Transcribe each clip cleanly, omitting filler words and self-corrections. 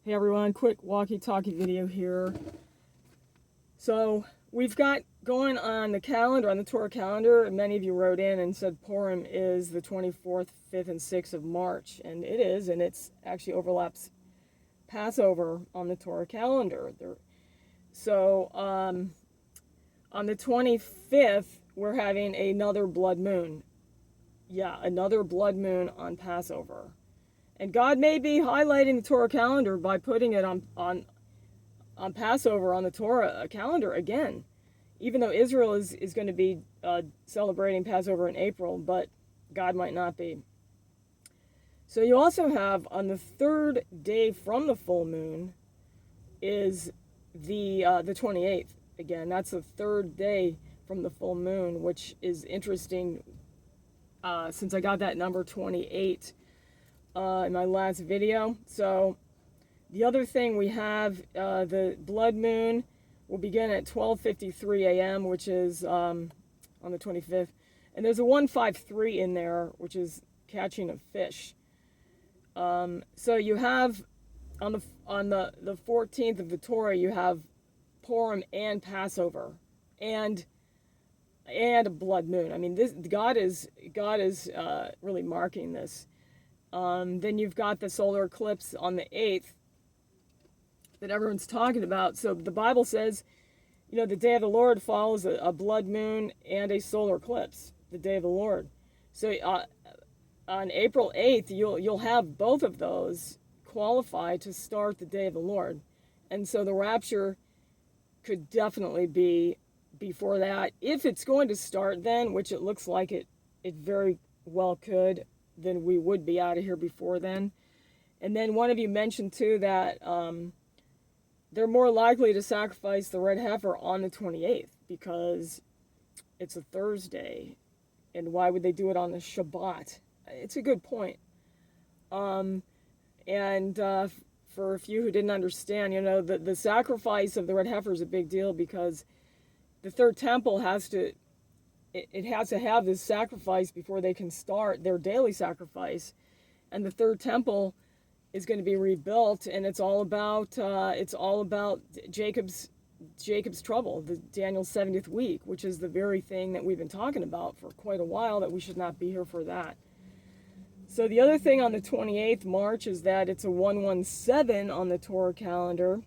Hey everyone, quick walkie-talkie video here. So we've got going on the calendar, on the Torah calendar, and many of you wrote in and said Purim is the 24th, 5th, and 6th of March. And it is, and it's actually overlaps Passover on the Torah calendar. So on the 25th, we're having another blood moon. Yeah, another blood moon on Passover. And God may be highlighting the Torah calendar by putting it on Passover on the Torah calendar again, even though Israel is going to be celebrating Passover in April, but God might not be. So you also have on the third day from the full moon is the 28th. Again, that's the third day from the full moon, which is interesting since I got that number 28 in my last video. So the other thing we have, the blood moon will begin at 12:53 a.m., which is on the 25th. And there's a 153 in there, which is catching of fish. So you have on the 14th of the Torah, you have Purim and Passover and a blood moon. I mean, God is really marking this. Then you've got the solar eclipse on the 8th that everyone's talking about. So the Bible says, the day of the Lord follows a blood moon and a solar eclipse, the day of the Lord. So on April 8th, you'll have both of those qualify to start the day of the Lord. And so the rapture could definitely be before that. If it's going to start then, which it looks like it very well could, then we would be out of here before then. And then one of you mentioned too that they're more likely to sacrifice the red heifer on the 28th because it's a Thursday. And why would they do it on the Shabbat? It's a good point. For a few who didn't understand, the sacrifice of the red heifer is a big deal because the third temple has to have this sacrifice before they can start their daily sacrifice, and the third temple is going to be rebuilt, and it's all about Jacob's trouble, the Daniel's 70th week, which is the very thing that we've been talking about for quite a while, that we should not be here for that. So the other thing on the 28th March is that it's a 117 on the Torah calendar,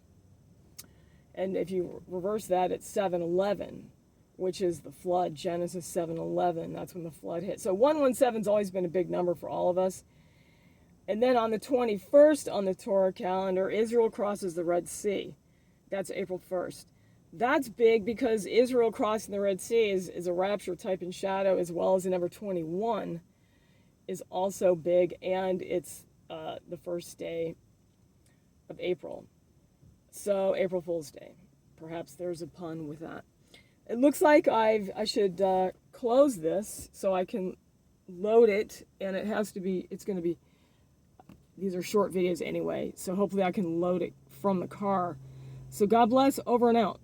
and if you reverse that, it's 7/11. Which is the flood, Genesis 7:11. That's when the flood hit. So 117's always been a big number for all of us. And then on the 21st on the Torah calendar, Israel crosses the Red Sea. That's April 1st. That's big because Israel crossing the Red Sea is a rapture type and shadow, as well as the number 21 is also big, and it's the first day of April. So April Fool's Day. Perhaps there's a pun with that. It looks like I should close this so I can load it, and it's going to be, these are short videos anyway, so hopefully I can load it from the car. So God bless, over and out.